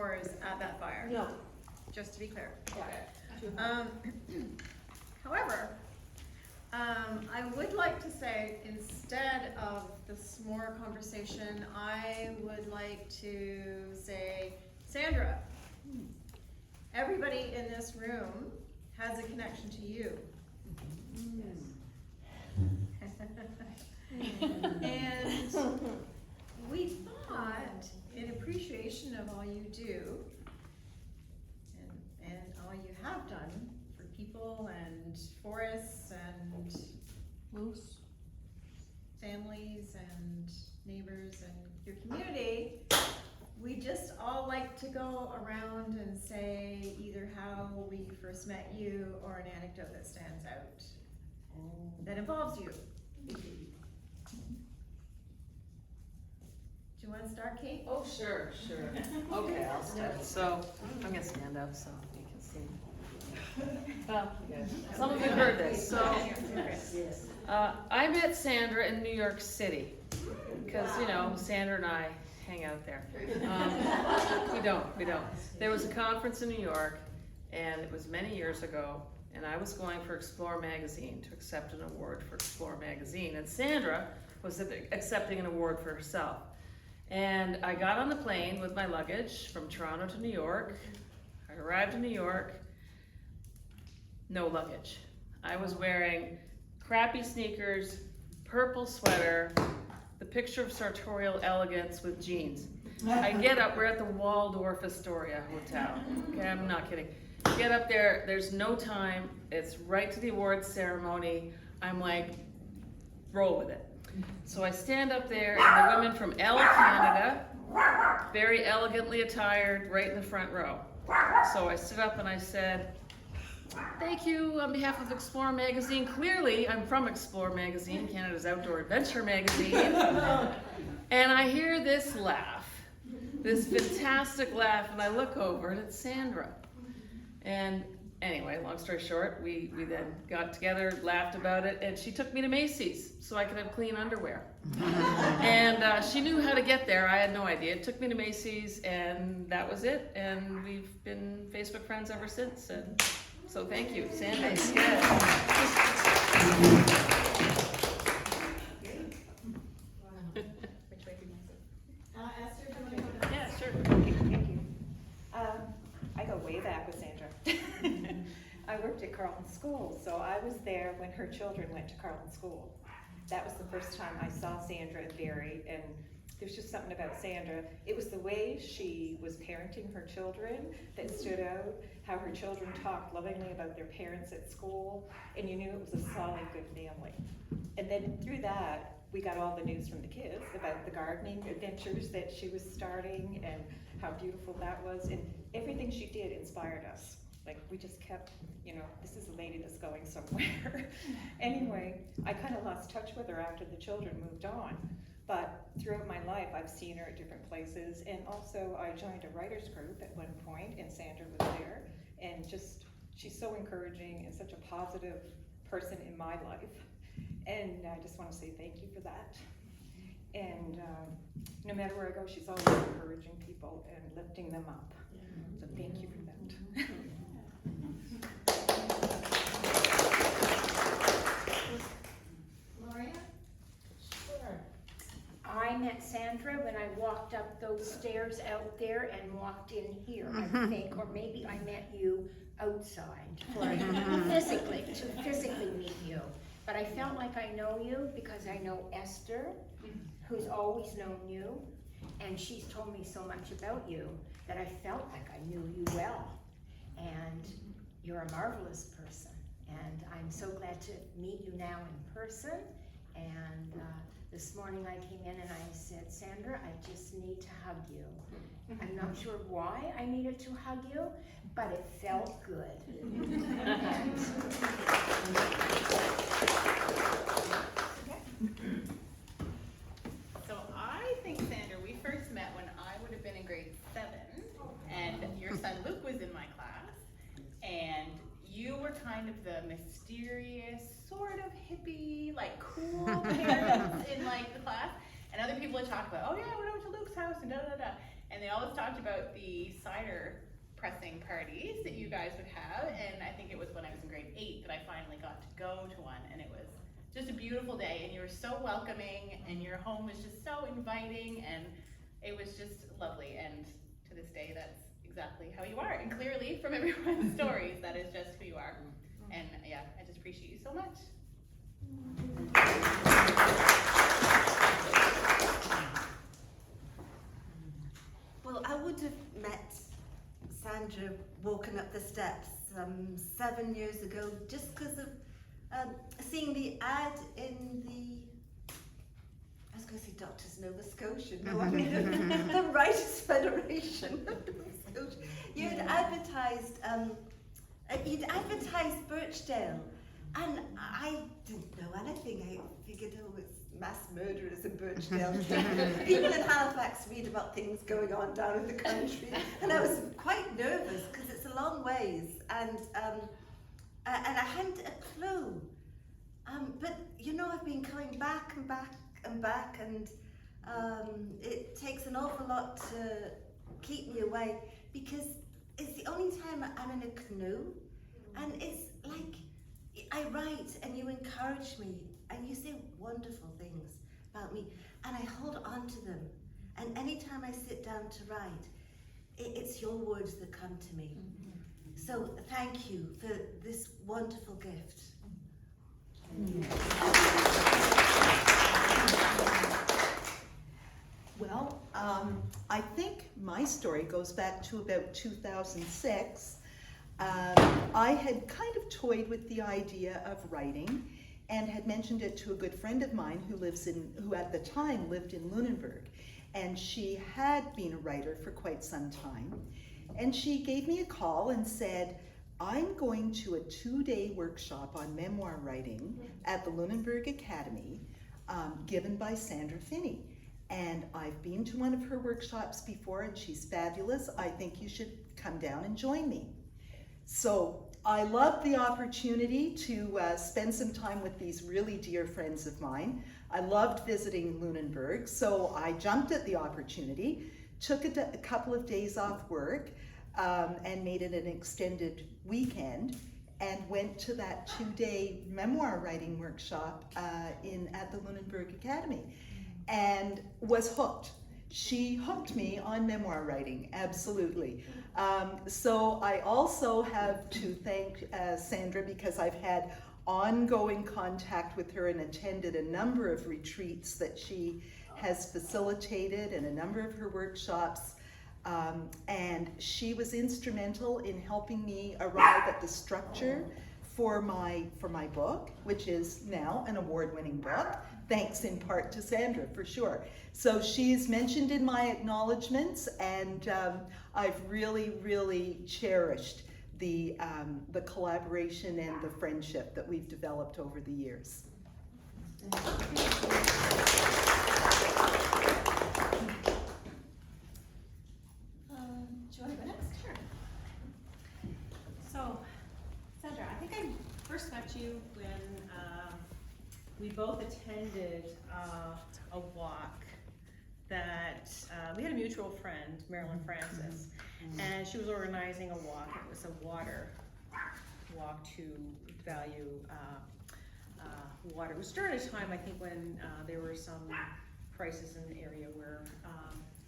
s'mores at that fire. No. Just to be clear. Yeah. However, I would like to say, instead of the s'more conversation, I would like to say, Sandra, everybody in this room has a connection to you. And we thought, in appreciation of all you do, and all you have done for people and forests and Moose. families and neighbors and your community, we just all like to go around and say either how we first met you or an anecdote that stands out that involves you. Do you want to start, Kate? Oh, sure. Okay, I'll start. So, I'm gonna stand up so you can see. Well, some of you heard this, so. I met Sandra in New York City, because, you know, Sandra and I hang out there. We don't. There was a conference in New York, and it was many years ago, and I was going for Explore magazine to accept an award for Explore magazine, and Sandra was accepting an award for herself. And I got on the plane with my luggage from Toronto to New York. I arrived in New York, no luggage. I was wearing crappy sneakers, purple sweater, the picture of sartorial elegance with jeans. I get up, we're at the Waldorf Astoria Hotel. Okay, I'm not kidding. Get up there, there's no time, it's right to the awards ceremony. I'm like, roll with it. So I stand up there, and the women from Elle Canada, very elegantly attired, right in the front row. So I stood up and I said, thank you on behalf of Explore magazine. Clearly, I'm from Explore magazine, Canada's outdoor adventure magazine. And I hear this laugh, this fantastic laugh, and I look over and it's Sandra. And anyway, long story short, we then got together, laughed about it, and she took me to Macy's so I could have clean underwear. And she knew how to get there. I had no idea. It took me to Macy's, and that was it. And we've been Facebook friends ever since. And so thank you, Sandra. Esther, do you want to go down? Yeah, sure. Thank you. I go way back with Sandra. I worked at Carleton School, so I was there when her children went to Carleton School. That was the first time I saw Sandra and Barry, and there's just something about Sandra. It was the way she was parenting her children that stood out, how her children talked lovingly about their parents at school, and you knew it was a solid, good family. And then through that, we got all the news from the kids about the gardening adventures that she was starting and how beautiful that was, and everything she did inspired us. Like, we just kept, you know, this is a lady that's going somewhere. Anyway, I kind of lost touch with her after the children moved on, but throughout my life, I've seen her at different places, and also I joined a writer's group at one point, and Sandra was there, and just, she's so encouraging and such a positive person in my life. And I just want to say thank you for that. And no matter where I go, she's always encouraging people and lifting them up. So thank you for that. Gloria? Sure. I met Sandra when I walked up those stairs out there and walked in here, I think, or maybe I met you outside to physically meet you. But I felt like I know you because I know Esther, who's always known you, and she's told me so much about you that I felt like I knew you well. And you're a marvelous person, and I'm so glad to meet you now in person. And this morning I came in and I said, Sandra, I just need to hug you. I'm not sure why I needed to hug you, but it felt good. So I think, Sandra, we first met when I would have been in grade 7, and your son Luke was in my class, and you were kind of the mysterious, sort of hippie, like cool parents in like the class, and other people would talk about, oh yeah, I went over to Luke's house and da da da. and they always talked about the cider pressing parties that you guys would have, and I think it was when I was in grade 8 that I finally got to go to one, and it was just a beautiful day, and you were so welcoming, and your home was just so inviting, and it was just lovely, and to this day, that's exactly how you are, and clearly from everyone's stories, that is just who you are, and yeah, I just appreciate you so much. Well, I would have met Sandra walking up the steps 7 years ago just because of seeing the ad in I was going to say Doctors Nova Scotia, no, I mean the Writers Federation of Nova Scotia. You'd advertised Birchdale, and I didn't know anything. I figured, oh, it's mass murderers in Birchdale. People in Halifax read about things going on down in the country, and I was quite nervous because it's a long ways, and I hadn't a clue. But you know, I've been coming back and back and back, and it takes an awful lot to keep me away because it's the only time I'm in a canoe, and it's like I write and you encourage me and you say wonderful things about me, and I hold on to them. And anytime I sit down to write, it's your words that come to me. So thank you for this wonderful gift. Well, I think my story goes back to about 2006. I had kind of toyed with the idea of writing and had mentioned it to a good friend of mine who at the time lived in Lunenburg. And she had been a writer for quite some time. And she gave me a call and said, I'm going to a 2-day workshop on memoir writing at the Lunenburg Academy, given by Sandra Finney. And I've been to one of her workshops before, and she's fabulous. I think you should come down and join me. So I loved the opportunity to spend some time with these really dear friends of mine. I loved visiting Lunenburg, so I jumped at the opportunity, took a couple of days off work, and made it an extended weekend, and went to that 2-day memoir writing workshop at the Lunenburg Academy, and was hooked. She hooked me on memoir writing, absolutely. So I also have to thank Sandra, because I've had ongoing contact with her and attended a number of retreats that she has facilitated and a number of her workshops. And she was instrumental in helping me arrive at the structure for my book, which is now an award-winning book, thanks in part to Sandra, for sure. So she's mentioned in my acknowledgements, and I've really, really cherished the collaboration and the friendship that we've developed over the years. Do you want to go next? Sure. So, Sandra, I think I first met you when we both attended a walk that we had a mutual friend, Marilyn Francis, and she was organizing a walk. It was a water walk to value water. It was during a time, I think, when there were some crises in the area where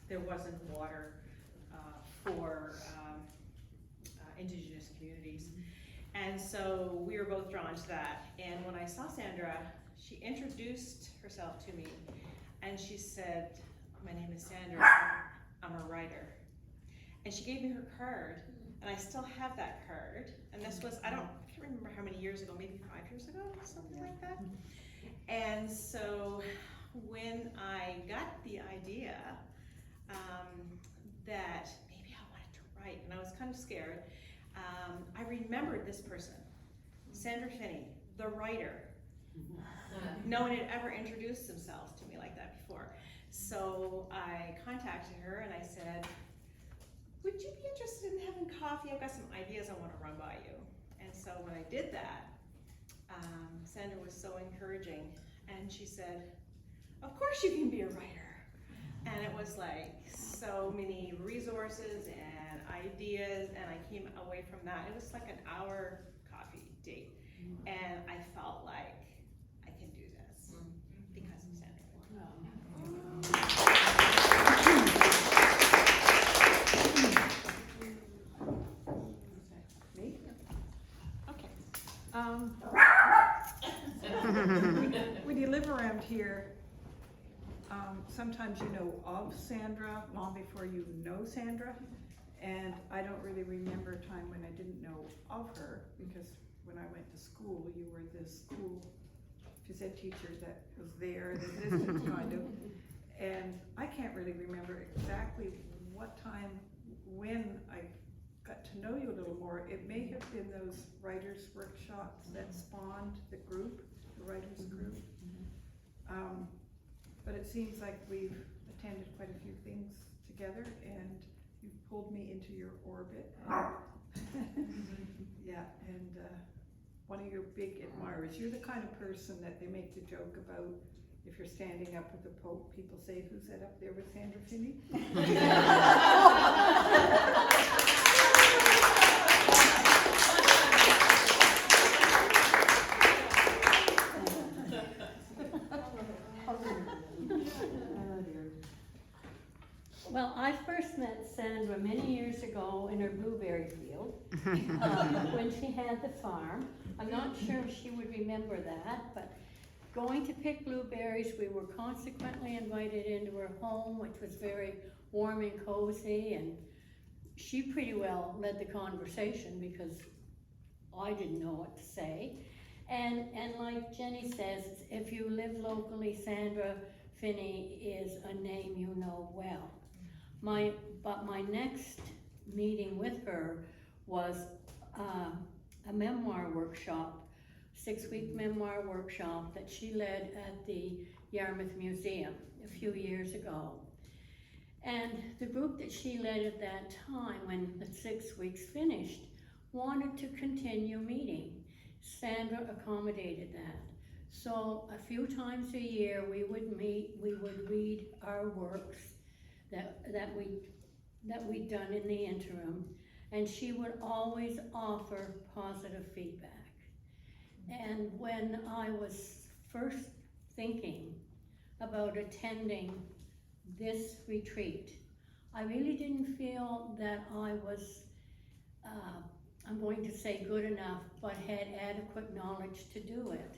there wasn't water for Indigenous communities. And so we were both drawn to that. And when I saw Sandra, she introduced herself to me, and she said, my name is Sandra, I'm a writer. And she gave me her card, and I still have that card. And this was, I can't remember how many years ago, maybe 5 years ago, something like that. And so when I got the idea that maybe I wanted to write, and I was kind of scared, I remembered this person, Sandra Finney, the writer. No one had ever introduced themselves to me like that before. So I contacted her and I said, would you be interested in having coffee? I've got some ideas I want to run by you. And so when I did that, Sandra was so encouraging, and she said, of course you can be a writer. And it was like so many resources and ideas, and I came away from that. It was like an hour coffee date, and I felt like I can do this because of Sandra. Me? Okay. When you live around here, sometimes you know of Sandra long before you know Sandra. And I don't really remember a time when I didn't know of her, because when I went to school, you were this school phys ed teacher that was there, that existed kind of. And I can't really remember exactly what time, when I got to know you a little more. It may have been those writers' workshops that spawned the group, the writers' group. But it seems like we've attended quite a few things together, and you've pulled me into your orbit. Yeah, and one of your big admirers. You're the kind of person that they make the joke about. If you're standing up with the Pope, people say, "Who's that up there with Sandra Finney?" Well, I first met Sandra many years ago in her blueberry field, when she had the farm. I'm not sure if she would remember that, but going to pick blueberries, we were consequently invited into her home, which was very warm and cozy, and she pretty well led the conversation because I didn't know what to say. And like Jenny says, if you live locally, Sandra Finney is a name you know well. But my next meeting with her was a memoir workshop, 6-week memoir workshop that she led at the Yarmouth Museum a few years ago. And the group that she led at that time, when the 6 weeks finished, wanted to continue meeting. Sandra accommodated that. So a few times a year we would meet, we would read our works that we'd done in the interim, and she would always offer positive feedback. And when I was first thinking about attending this retreat, I really didn't feel that I was, I'm going to say good enough, but had adequate knowledge to do it.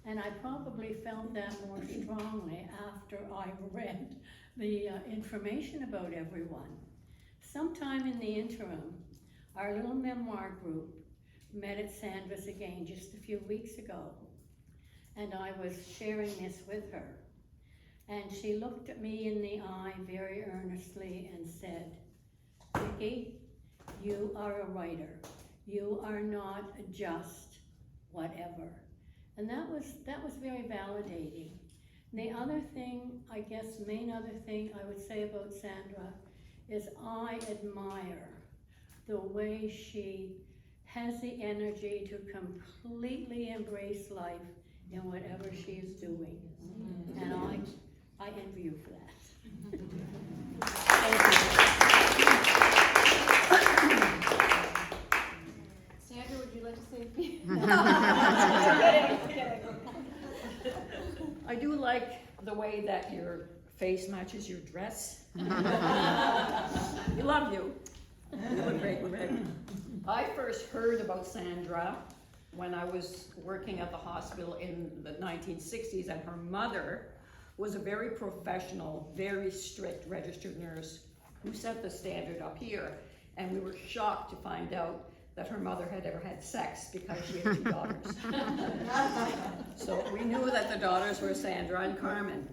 And I probably felt that more strongly after I read the information about everyone. Sometime in the interim, our little memoir group met at Sandra's again just a few weeks ago, and I was sharing this with her. And she looked at me in the eye very earnestly and said, "Vicki, you are a writer. You are not just whatever." And that was very validating. The other thing, I guess, main other thing I would say about Sandra is I admire the way she has the energy to completely embrace life in whatever she is doing. And I envy you for that. Sandra, would you like to say a few? I do like the way that your face matches your dress. We love you. You look great with red. I first heard about Sandra when I was working at the hospital in the 1960s, and her mother was a very professional, very strict registered nurse who set the standard up here. And we were shocked to find out that her mother had ever had sex because she had 2 daughters. So we knew that the daughters were Sandra and Carmen.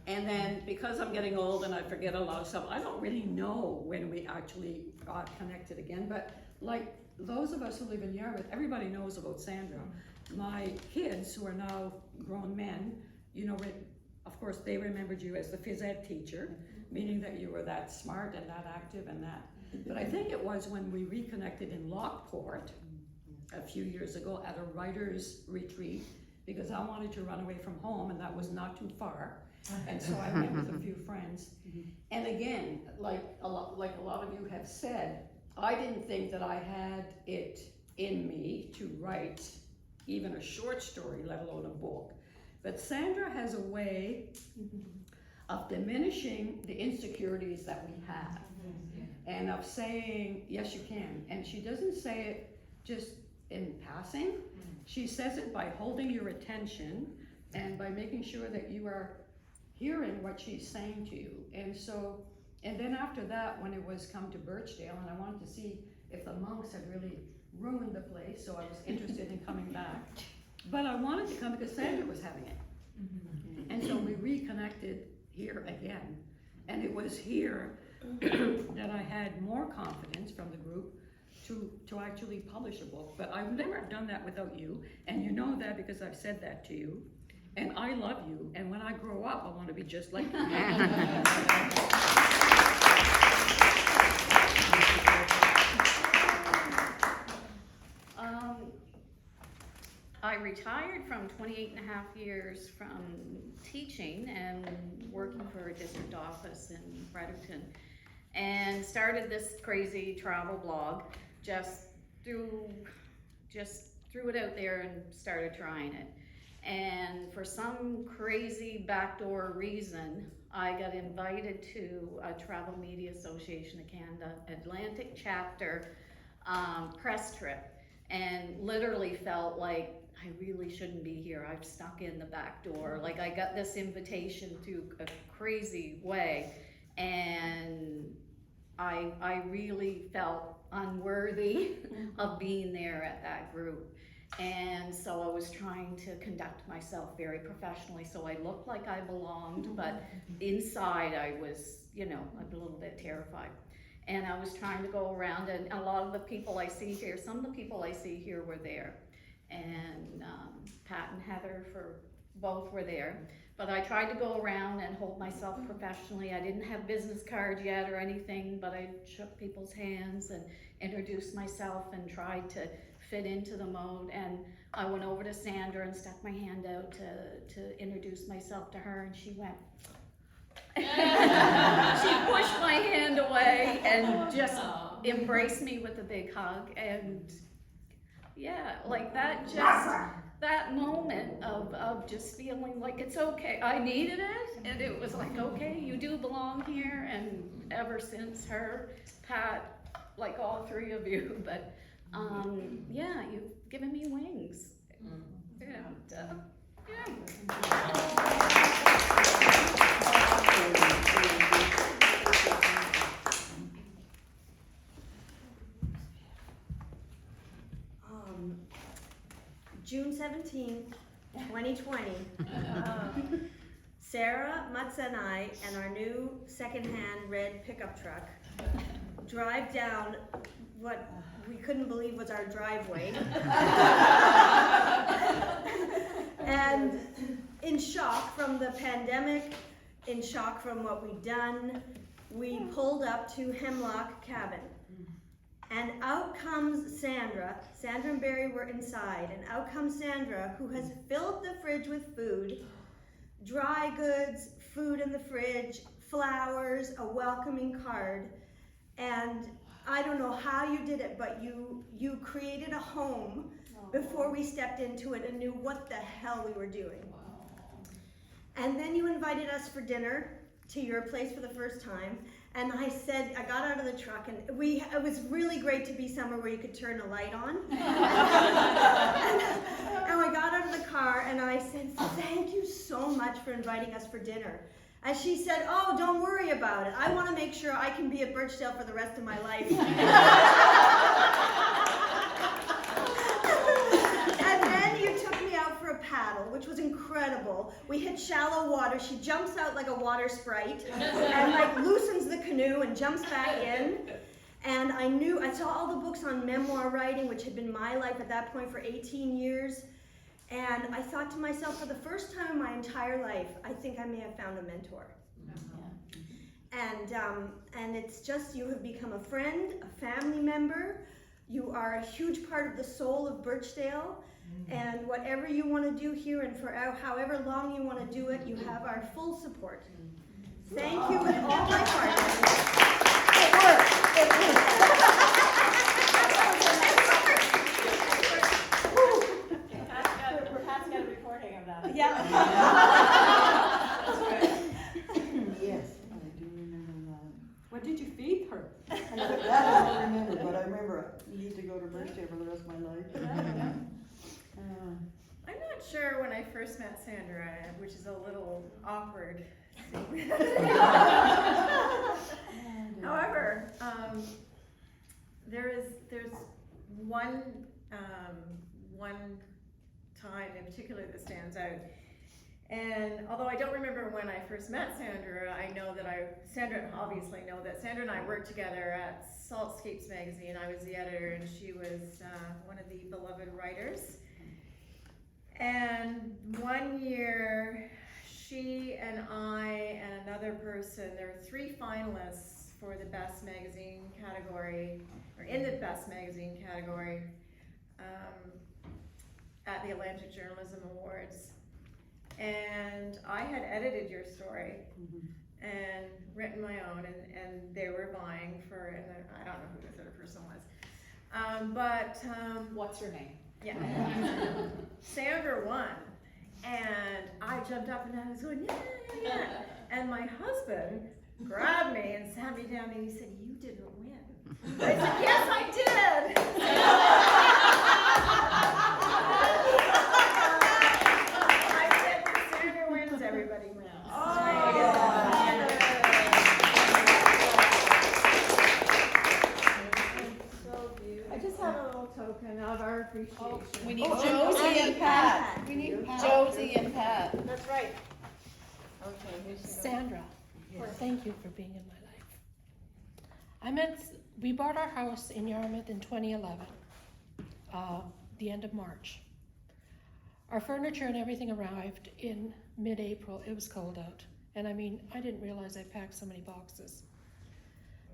And then because I'm getting old and I forget a lot of stuff, I don't really know when we actually got connected again, but like those of us who live in Yarmouth, everybody knows about Sandra. My kids, who are now grown men, you know, of course they remembered you as the phys ed teacher, meaning that you were that smart and that active and that. But I think it was when we reconnected in Lockport a few years ago at a writer's retreat, because I wanted to run away from home and that was not too far. And so I went with a few friends. And again, like a lot of you have said, I didn't think that I had it in me to write even a short story, let alone a book. But Sandra has a way of diminishing the insecurities that we have, and of saying, yes, you can. And she doesn't say it just in passing. She says it by holding your attention and by making sure that you are hearing what she's saying to you. And so, and then after that, when it was come to Birchdale, and I wanted to see if the monks had really ruined the place, so I was interested in coming back. But I wanted to come because Sandra was having it. And so we reconnected here again. And it was here that I had more confidence from the group to actually publish a book. But I would never have done that without you. And you know that because I've said that to you. And I love you. And when I grow up, I want to be just like you. I retired from 28 and a half years from teaching and working for a district office in Fredericton, and started this crazy travel blog. Just threw it out there and started trying it. And for some crazy backdoor reason, I got invited to a Travel Media Association of Canada Atlantic chapter press trip, and literally felt like I really shouldn't be here. I've stuck in the back door. Like, I got this invitation through a crazy way, and I really felt unworthy of being there at that group. And so I was trying to conduct myself very professionally so I looked like I belonged, but inside I was, you know, a little bit terrified. And I was trying to go around, and a lot of the people I see here, some of the people I see here were there. And Pat and Heather both were there. But I tried to go around and hold myself professionally. I didn't have business cards yet or anything, but I shook people's hands and introduced myself and tried to fit into the mode. And I went over to Sandra and stuck my hand out to introduce myself to her, and she went, she pushed my hand away and just embraced me with a big hug. And yeah, like that moment of just feeling like it's okay. I needed it, and it was like, okay, you do belong here. And ever since her, Pat, like all three of you, but yeah, you've given me wings. And June 17th, 2020, Sarah, Mutza, and I, and our new secondhand red pickup truck drive down what we couldn't believe was our driveway. And in shock from the pandemic, in shock from what we'd done, we pulled up to Hemlock Cabin. And out comes Sandra. Sandra and Barry were inside, and out comes Sandra, who has filled the fridge with food, dry goods, food in the fridge, flowers, a welcoming card. And I don't know how you did it, but you created a home before we stepped into it and knew what the hell we were doing. And then you invited us for dinner to your place for the first time. And I said, I got out of the truck, and it was really great to be somewhere where you could turn a light on. And I got out of the car, and I said, thank you so much for inviting us for dinner. And she said, oh, don't worry about it. I want to make sure I can be at Birchdale for the rest of my life. And then you took me out for a paddle, which was incredible. We hit shallow water. She jumps out like a water sprite and like loosens the canoe and jumps back in. And I saw all the books on memoir writing, which had been my life at that point for 18 years. And I thought to myself, for the first time in my entire life, I think I may have found a mentor. And it's just, you have become a friend, a family member. You are a huge part of the soul of Birchdale, and whatever you want to do here and for however long you want to do it, you have our full support. Thank you with all my heart. It worked. Perhaps got a recording of that. Yeah. Yes, I do remember that. What did you feed her? That I don't remember, but I remember I need to go to Birchdale for the rest of my life. I'm not sure when I first met Sandra, which is a little awkward. However, there's one time in particular that stands out. And although I don't remember when I first met Sandra, I know that Sandra and I worked together at Saltscapes magazine. I was the editor and she was one of the beloved writers. And one year, she and I and another person, there were 3 finalists for the best magazine category, or in the best magazine category, at the Atlantic Journalism Awards. And I had edited your story and written my own, and they were vying for, and I don't know who the third person was. What's her name? Yeah. Sandra won, and I jumped up and I was going, yeah, yeah, yeah. And my husband grabbed me and sat me down and he said, "You didn't win." I said, "Yes, I did." I said, "When Sandra wins, everybody wins." I just have a little token of our appreciation. We need Josie and Pat. We need Josie and Pat. That's right. Okay, here she goes. Sandra, thank you for being in my life. We bought our house in Yarmouth in 2011, the end of March. Our furniture and everything arrived in mid-April. It was cold out. And I didn't realize I packed so many boxes.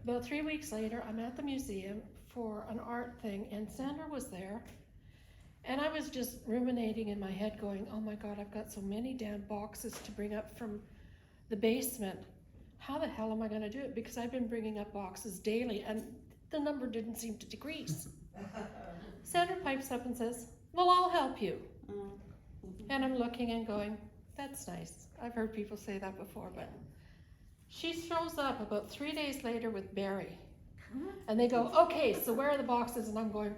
About 3 weeks later, I'm at the museum for an art thing, and Sandra was there. And I was just ruminating in my head going, oh my God, I've got so many damn boxes to bring up from the basement. How the hell am I gonna do it? Because I've been bringing up boxes daily and the number didn't seem to decrease. Sandra pipes up and says, well, I'll help you. And I'm looking and going, that's nice. I've heard people say that before, but she shows up about 3 days later with Barry. And they go, okay, so where are the boxes? And I'm going,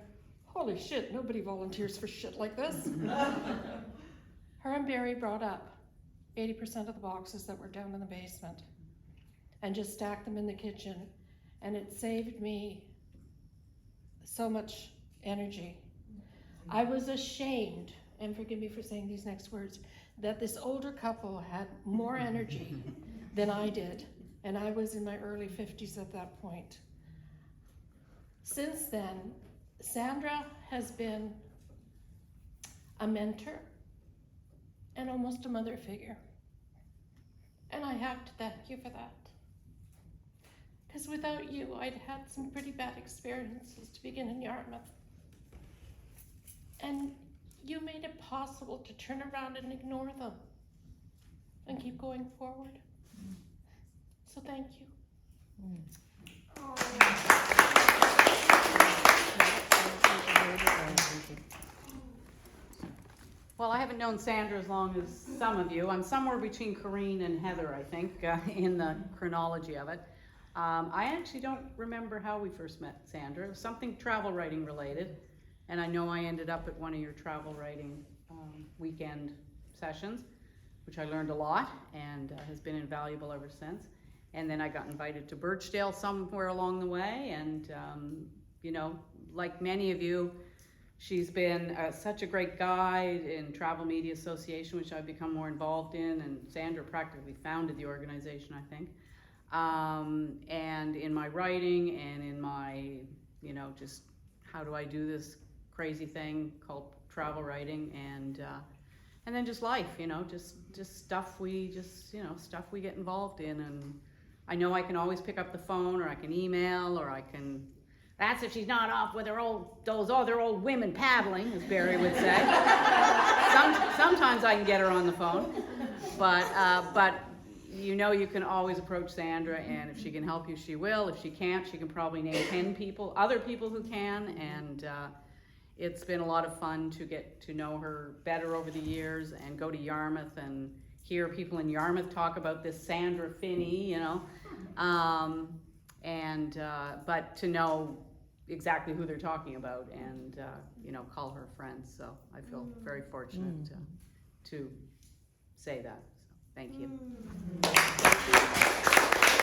holy shit, nobody volunteers for shit like this. Her and Barry brought up 80% of the boxes that were down in the basement and just stacked them in the kitchen. And it saved me so much energy. I was ashamed, and forgive me for saying these next words, that this older couple had more energy than I did. And I was in my early 50s at that point. Since then, Sandra has been a mentor and almost a mother figure. And I have to thank you for that. Because without you, I'd had some pretty bad experiences to begin in Yarmouth. And you made it possible to turn around and ignore them and keep going forward. So thank you. Well, I haven't known Sandra as long as some of you. I'm somewhere between Corrine and Heather, I think, in the chronology of it. I actually don't remember how we first met Sandra. It was something travel writing related, and I know I ended up at one of your travel writing weekend sessions, which I learned a lot and has been invaluable ever since. And then I got invited to Birchdale somewhere along the way, and you know, like many of you, she's been such a great guide in Travel Media Association, which I've become more involved in, and Sandra practically founded the organization, I think. And in my writing and in my, you know, just how do I do this crazy thing called travel writing, and then just life, you know, just stuff we stuff we get involved in. And I know I can always pick up the phone, or I can email, or I can That's if she's not off with those other old women paddling, as Barry would say. Sometimes I can get her on the phone, but you know you can always approach Sandra, and if she can help you, she will. If she can't, she can probably name 10 people, other people who can, and it's been a lot of fun to get to know her better over the years and go to Yarmouth and hear people in Yarmouth talk about this Sandra Finney, you know, but to know exactly who they're talking about and, you know, call her a friend. So I feel very fortunate to say that. So thank you.